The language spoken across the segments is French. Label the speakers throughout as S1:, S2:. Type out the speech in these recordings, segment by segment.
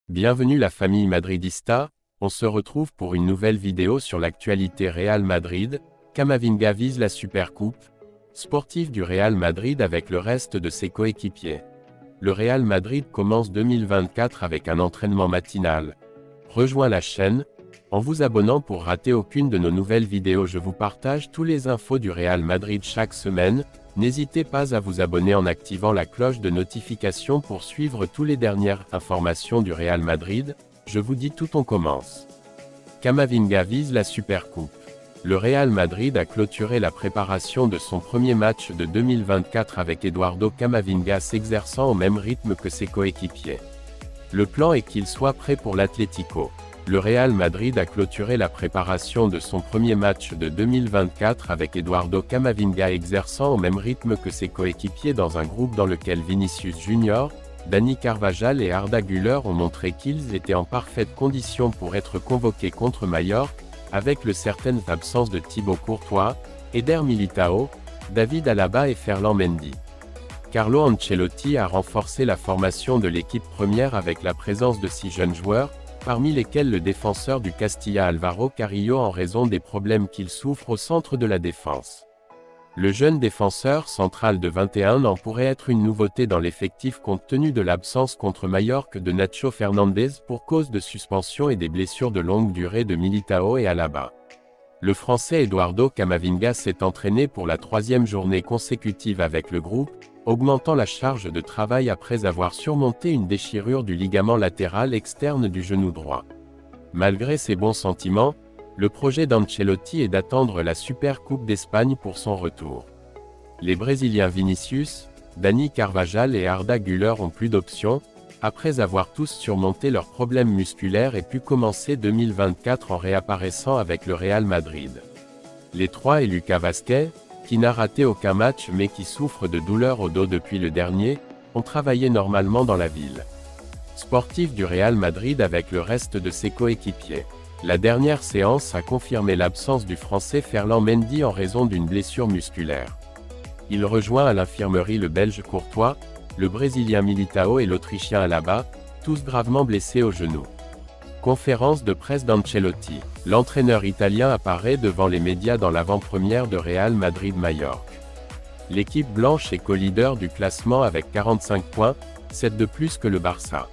S1: Bienvenue la famille madridista, on se retrouve pour une nouvelle vidéo sur l'actualité Real Madrid. Camavinga vise la Supercoupe. Sportif du Real Madrid avec le reste de ses coéquipiers. Le Real Madrid commence 2024 avec un entraînement matinal. Rejoins la chaîne, en vous abonnant pour rater aucune de nos nouvelles vidéos. Je vous partage tous les infos du Real Madrid chaque semaine. N'hésitez pas à vous abonner en activant la cloche de notification pour suivre toutes les dernières informations du Real Madrid. Je vous dis tout, on commence. Camavinga vise la Supercoupe. Le Real Madrid a clôturé la préparation de son premier match de 2024 avec Eduardo Camavinga s'exerçant au même rythme que ses coéquipiers. Le plan est qu'il soit prêt pour l'Atlético. Le Real Madrid a clôturé la préparation de son premier match de 2024 avec Eduardo Camavinga exerçant au même rythme que ses coéquipiers dans un groupe dans lequel Vinicius Junior, Dani Carvajal et Arda Güler ont montré qu'ils étaient en parfaite condition pour être convoqués contre Majorque, avec le certaines absences de Thibaut Courtois, Eder Militao, David Alaba et Ferland Mendy. Carlo Ancelotti a renforcé la formation de l'équipe première avec la présence de 6 jeunes joueurs, parmi lesquels le défenseur du Castilla Alvaro Carrillo en raison des problèmes qu'il souffre au centre de la défense. Le jeune défenseur central de 21 ans pourrait être une nouveauté dans l'effectif compte tenu de l'absence contre Majorque de Nacho Fernandez pour cause de suspension et des blessures de longue durée de Militao et Alaba. Le Français Eduardo Camavinga s'est entraîné pour la 3e journée consécutive avec le groupe, augmentant la charge de travail après avoir surmonté une déchirure du ligament latéral externe du genou droit. Malgré ses bons sentiments, le projet d'Ancelotti est d'attendre la Supercoupe d'Espagne pour son retour. Les Brésiliens Vinicius, Dani Carvajal et Arda Güler ont plus d'options, après avoir tous surmonté leurs problèmes musculaires et pu commencer 2024 en réapparaissant avec le Real Madrid. Les trois et Lucas Vázquez, qui n'a raté aucun match mais qui souffre de douleurs au dos depuis le dernier, ont travaillé normalement dans la ville. Sportif du Real Madrid avec le reste de ses coéquipiers. La dernière séance a confirmé l'absence du Français Ferland Mendy en raison d'une blessure musculaire. Il rejoint à l'infirmerie le Belge Courtois, le Brésilien Militao et l'Autrichien Alaba, tous gravement blessés au genou. Conférence de presse d'Ancelotti. L'entraîneur italien apparaît devant les médias dans l'avant-première de Real Madrid-Majorque. L'équipe blanche est co-leader du classement avec 45 points, 7 de plus que le Barça.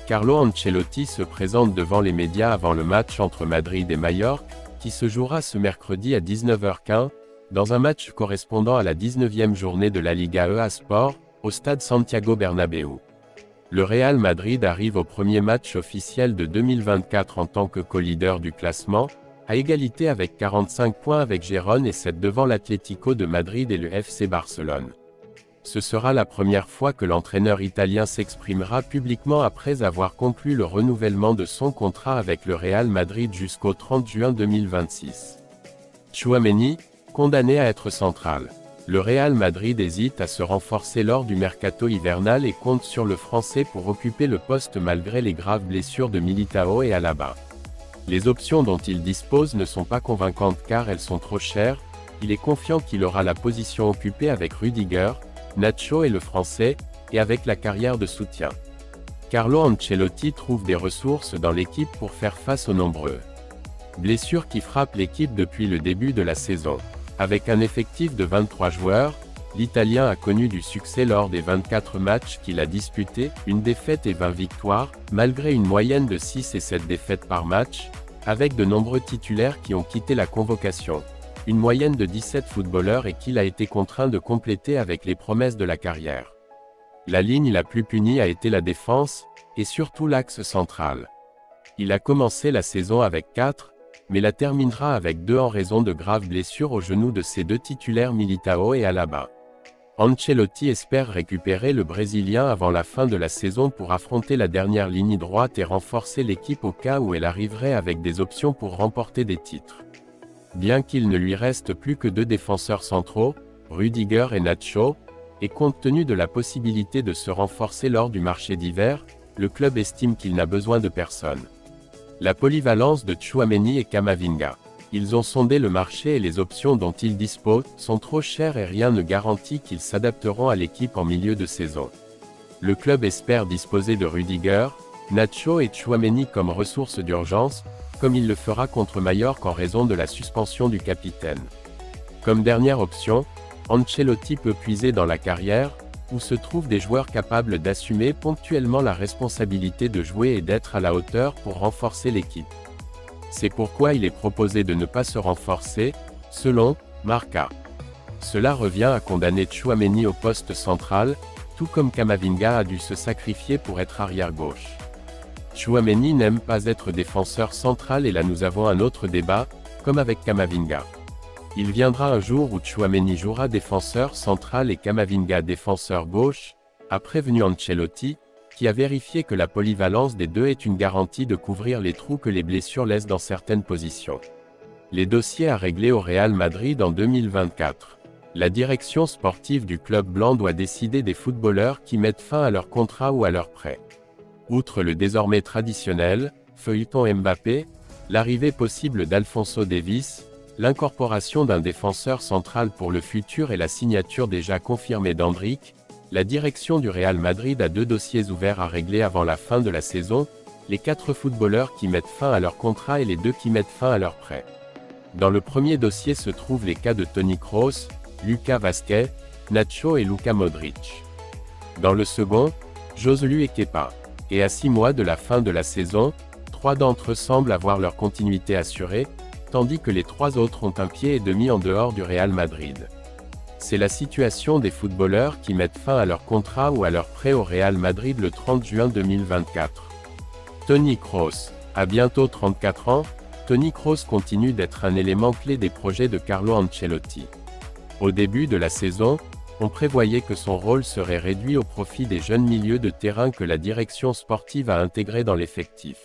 S1: Carlo Ancelotti se présente devant les médias avant le match entre Madrid et Majorque, qui se jouera ce mercredi à 19h15, dans un match correspondant à la 19e journée de la Liga EA Sport, au stade Santiago Bernabéu. Le Real Madrid arrive au premier match officiel de 2024 en tant que co-leader du classement, à égalité avec 45 points avec Gérone et 7 devant l'Atlético de Madrid et le FC Barcelone. Ce sera la première fois que l'entraîneur italien s'exprimera publiquement après avoir conclu le renouvellement de son contrat avec le Real Madrid jusqu'au 30 juin 2026. Tchouaméni, condamné à être central. Le Real Madrid hésite à se renforcer lors du mercato hivernal et compte sur le Français pour occuper le poste malgré les graves blessures de Militao et Alaba. Les options dont il dispose ne sont pas convaincantes car elles sont trop chères. Il est confiant qu'il aura la position occupée avec Rudiger, Nacho et le Français, et avec la carrière de soutien. Carlo Ancelotti trouve des ressources dans l'équipe pour faire face aux nombreux blessures qui frappent l'équipe depuis le début de la saison. Avec un effectif de 23 joueurs, l'Italien a connu du succès lors des 24 matchs qu'il a disputés, une défaite et 20 victoires, malgré une moyenne de 6 et 7 défaites par match, avec de nombreux titulaires qui ont quitté la convocation. Une moyenne de 17 footballeurs et qu'il a été contraint de compléter avec les promesses de la carrière. La ligne la plus punie a été la défense, et surtout l'axe central. Il a commencé la saison avec 4, mais la terminera avec 2 en raison de graves blessures au genou de ses deux titulaires Militao et Alaba. Ancelotti espère récupérer le Brésilien avant la fin de la saison pour affronter la dernière ligne droite et renforcer l'équipe au cas où elle arriverait avec des options pour remporter des titres. Bien qu'il ne lui reste plus que 2 défenseurs centraux, Rudiger et Nacho, et compte tenu de la possibilité de se renforcer lors du marché d'hiver, le club estime qu'il n'a besoin de personne. La polyvalence de Tchouaméni et Camavinga. Ils ont sondé le marché et les options dont ils disposent sont trop chères et rien ne garantit qu'ils s'adapteront à l'équipe en milieu de saison. Le club espère disposer de Rudiger, Nacho et Tchouaméni comme ressources d'urgence, comme il le fera contre Majorque en raison de la suspension du capitaine. Comme dernière option, Ancelotti peut puiser dans la carrière, où se trouvent des joueurs capables d'assumer ponctuellement la responsabilité de jouer et d'être à la hauteur pour renforcer l'équipe. C'est pourquoi il est proposé de ne pas se renforcer, selon Marca. Cela revient à condamner Tchouaméni au poste central, tout comme Camavinga a dû se sacrifier pour être arrière-gauche. Tchouaméni n'aime pas être défenseur central et là nous avons un autre débat, comme avec Camavinga. Il viendra un jour où Tchouaméni jouera défenseur central et Camavinga défenseur gauche, a prévenu Ancelotti, qui a vérifié que la polyvalence des deux est une garantie de couvrir les trous que les blessures laissent dans certaines positions. Les dossiers à régler au Real Madrid en 2024. La direction sportive du club blanc doit décider des footballeurs qui mettent fin à leur contrat ou à leur prêt. Outre le désormais traditionnel feuilleton Mbappé, l'arrivée possible d'Alphonso Davies, l'incorporation d'un défenseur central pour le futur et la signature déjà confirmée d'Endrick, la direction du Real Madrid a deux dossiers ouverts à régler avant la fin de la saison, les 4 footballeurs qui mettent fin à leur contrat et les 2 qui mettent fin à leur prêt. Dans le premier dossier se trouvent les cas de Toni Kroos, Lucas Vazquez, Nacho et Luka Modric. Dans le second, Joselu et Kepa. Et à 6 mois de la fin de la saison, 3 d'entre eux semblent avoir leur continuité assurée, tandis que les 3 autres ont un pied et demi en dehors du Real Madrid. C'est la situation des footballeurs qui mettent fin à leur contrat ou à leur prêt au Real Madrid le 30 juin 2024. Toni Kroos. À bientôt 34 ans, Toni Kroos continue d'être un élément clé des projets de Carlo Ancelotti. Au début de la saison, on prévoyait que son rôle serait réduit au profit des jeunes milieux de terrain que la direction sportive a intégrés dans l'effectif.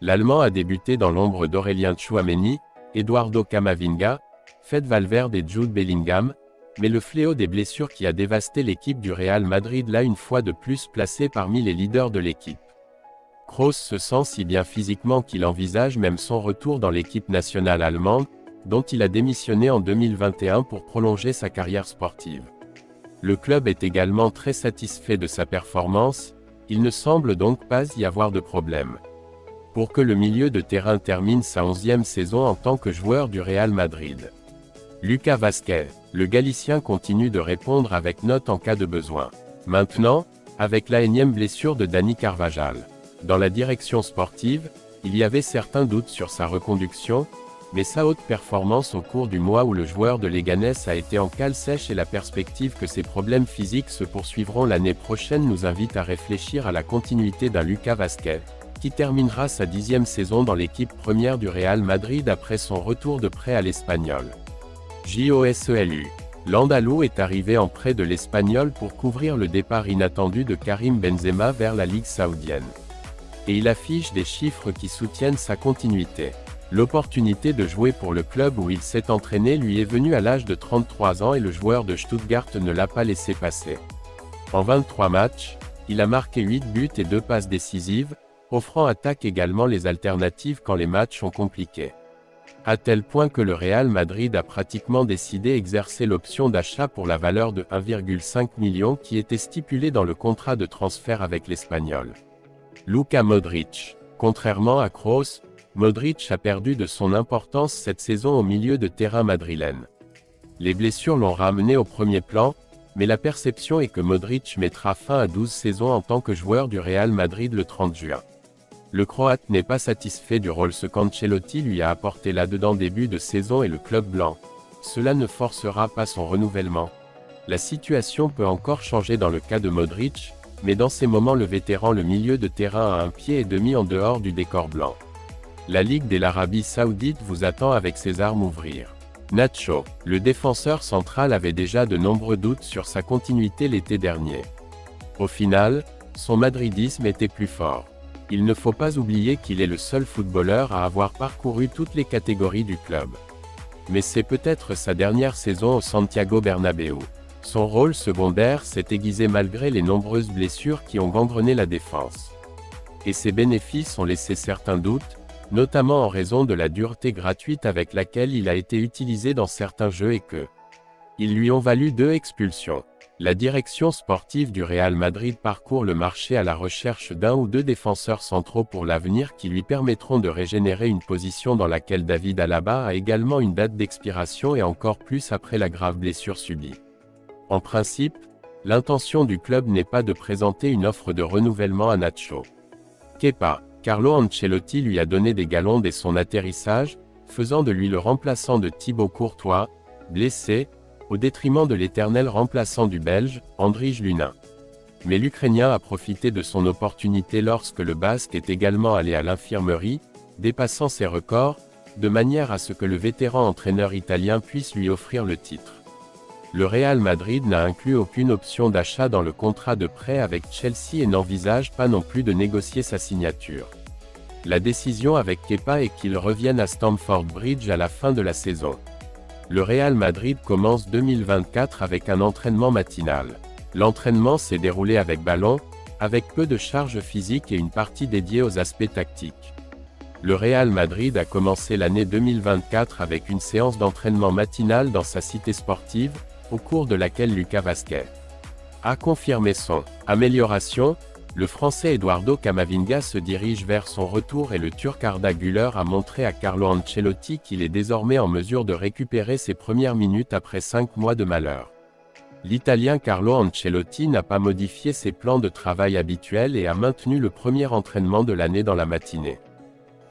S1: L'Allemand a débuté dans l'ombre d'Aurélien Tchouaméni, Eduardo Camavinga, Fede Valverde et Jude Bellingham, mais le fléau des blessures qui a dévasté l'équipe du Real Madrid l'a une fois de plus placé parmi les leaders de l'équipe. Kroos se sent si bien physiquement qu'il envisage même son retour dans l'équipe nationale allemande, dont il a démissionné en 2021 pour prolonger sa carrière sportive. Le club est également très satisfait de sa performance, il ne semble donc pas y avoir de problème. Pour que le milieu de terrain termine sa 11e saison en tant que joueur du Real Madrid. Lucas Vazquez, le Galicien continue de répondre avec note en cas de besoin. Maintenant, avec la énième blessure de Dani Carvajal. Dans la direction sportive, il y avait certains doutes sur sa reconduction, mais sa haute performance au cours du mois où le joueur de Leganés a été en cale sèche et la perspective que ses problèmes physiques se poursuivront l'année prochaine nous invite à réfléchir à la continuité d'un Lucas Vazquez, qui terminera sa 10e saison dans l'équipe première du Real Madrid après son retour de prêt à l'Espagnol. JOSELU. L'Andalou est arrivé en prêt de l'Espagnol pour couvrir le départ inattendu de Karim Benzema vers la Ligue saoudienne. Et il affiche des chiffres qui soutiennent sa continuité. L'opportunité de jouer pour le club où il s'est entraîné lui est venue à l'âge de 33 ans et le joueur de Stuttgart ne l'a pas laissé passer. En 23 matchs, il a marqué 8 buts et 2 passes décisives, offrant attaque également les alternatives quand les matchs sont compliqués. À tel point que le Real Madrid a pratiquement décidé d'exercer l'option d'achat pour la valeur de 1,5 million qui était stipulée dans le contrat de transfert avec l'Espagnol. Luka Modric. Contrairement à Kroos, Modric a perdu de son importance cette saison au milieu de terrain madrilène. Les blessures l'ont ramené au premier plan, mais la perception est que Modric mettra fin à 12 saisons en tant que joueur du Real Madrid le 30 juin. Le Croate n'est pas satisfait du rôle qu'Ancelotti lui a apporté là-dedans début de saison et le club blanc. Cela ne forcera pas son renouvellement. La situation peut encore changer dans le cas de Modric, mais dans ces moments le vétéran le milieu de terrain a un pied et demi en dehors du décor blanc. La Ligue de l'Arabie Saoudite vous attend avec ses armes ouvrir. Nacho, le défenseur central avait déjà de nombreux doutes sur sa continuité l'été dernier. Au final, son madridisme était plus fort. Il ne faut pas oublier qu'il est le seul footballeur à avoir parcouru toutes les catégories du club. Mais c'est peut-être sa dernière saison au Santiago Bernabéu. Son rôle secondaire s'est aiguisé malgré les nombreuses blessures qui ont gangrené la défense. Et ses bénéfices ont laissé certains doutes, notamment en raison de la dureté gratuite avec laquelle il a été utilisé dans certains jeux et que ils lui ont valu 2 expulsions. La direction sportive du Real Madrid parcourt le marché à la recherche d'un ou deux défenseurs centraux pour l'avenir qui lui permettront de régénérer une position dans laquelle David Alaba a également une date d'expiration et encore plus après la grave blessure subie. En principe, l'intention du club n'est pas de présenter une offre de renouvellement à Nacho. Kepa, Carlo Ancelotti lui a donné des galons dès son atterrissage, faisant de lui le remplaçant de Thibaut Courtois, blessé, au détriment de l'éternel remplaçant du Belge, Andrij Lunin. Mais l'Ukrainien a profité de son opportunité lorsque le Basque est également allé à l'infirmerie, dépassant ses records, de manière à ce que le vétéran entraîneur italien puisse lui offrir le titre. Le Real Madrid n'a inclus aucune option d'achat dans le contrat de prêt avec Chelsea et n'envisage pas non plus de négocier sa signature. La décision avec Kepa est qu'il revienne à Stamford Bridge à la fin de la saison. Le Real Madrid commence 2024 avec un entraînement matinal. L'entraînement s'est déroulé avec ballon, avec peu de charge physique et une partie dédiée aux aspects tactiques. Le Real Madrid a commencé l'année 2024 avec une séance d'entraînement matinale dans sa cité sportive, au cours de laquelle Lucas Vázquez a confirmé son amélioration. Le Français Eduardo Camavinga se dirige vers son retour et le Turc Arda Güler a montré à Carlo Ancelotti qu'il est désormais en mesure de récupérer ses premières minutes après 5 mois de malheur. L'Italien Carlo Ancelotti n'a pas modifié ses plans de travail habituels et a maintenu le premier entraînement de l'année dans la matinée.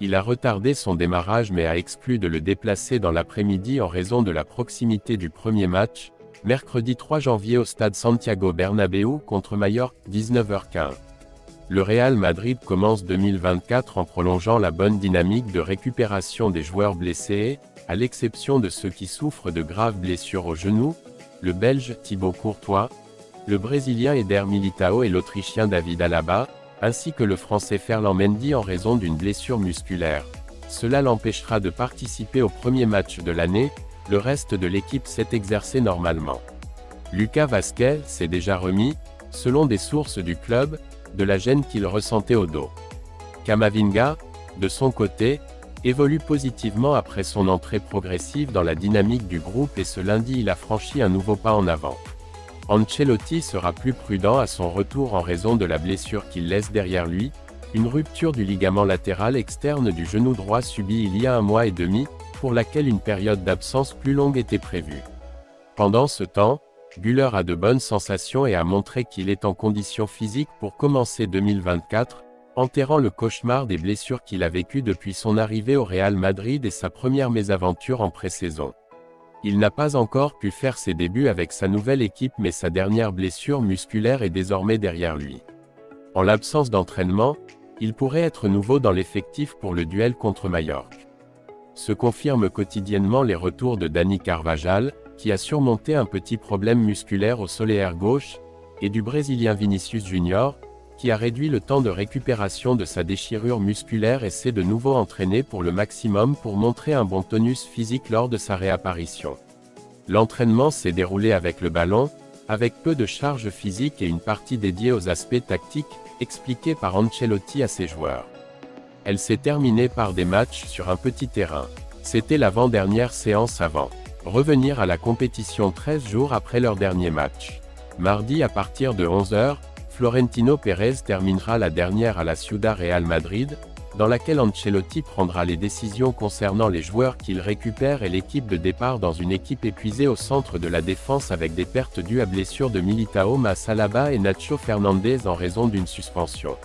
S1: Il a retardé son démarrage mais a exclu de le déplacer dans l'après-midi en raison de la proximité du premier match, mercredi 3 janvier au stade Santiago Bernabéu contre Mallorca, 19h15. Le Real Madrid commence 2024 en prolongeant la bonne dynamique de récupération des joueurs blessés, à l'exception de ceux qui souffrent de graves blessures au genou, le Belge Thibaut Courtois, le Brésilien Eder Militao et l'Autrichien David Alaba, ainsi que le Français Ferland Mendy en raison d'une blessure musculaire. Cela l'empêchera de participer au premier match de l'année, le reste de l'équipe s'est exercé normalement. Lucas Vázquez s'est déjà remis, selon des sources du club, de la gêne qu'il ressentait au dos. Camavinga, de son côté, évolue positivement après son entrée progressive dans la dynamique du groupe et ce lundi il a franchi un nouveau pas en avant. Ancelotti sera plus prudent à son retour en raison de la blessure qu'il laisse derrière lui, une rupture du ligament latéral externe du genou droit subie il y a 1 mois et demi, pour laquelle une période d'absence plus longue était prévue. Pendant ce temps, Güler a de bonnes sensations et a montré qu'il est en condition physique pour commencer 2024, enterrant le cauchemar des blessures qu'il a vécues depuis son arrivée au Real Madrid et sa première mésaventure en pré-saison. Il n'a pas encore pu faire ses débuts avec sa nouvelle équipe mais sa dernière blessure musculaire est désormais derrière lui. En l'absence d'entraînement, il pourrait être nouveau dans l'effectif pour le duel contre Mallorca. Se confirment quotidiennement les retours de Dani Carvajal, qui a surmonté un petit problème musculaire au solaire gauche, et du Brésilien Vinicius Junior, qui a réduit le temps de récupération de sa déchirure musculaire et s'est de nouveau entraîné pour le maximum pour montrer un bon tonus physique lors de sa réapparition. L'entraînement s'est déroulé avec le ballon, avec peu de charge physique et une partie dédiée aux aspects tactiques, expliquée par Ancelotti à ses joueurs. Elle s'est terminée par des matchs sur un petit terrain. C'était l'avant-dernière séance avant revenir à la compétition 13 jours après leur dernier match. Mardi à partir de 11h, Florentino Pérez terminera la dernière à la Ciudad Real Madrid, dans laquelle Ancelotti prendra les décisions concernant les joueurs qu'il récupère et l'équipe de départ dans une équipe épuisée au centre de la défense avec des pertes dues à blessures de Militao, Alaba et Nacho Fernandez en raison d'une suspension.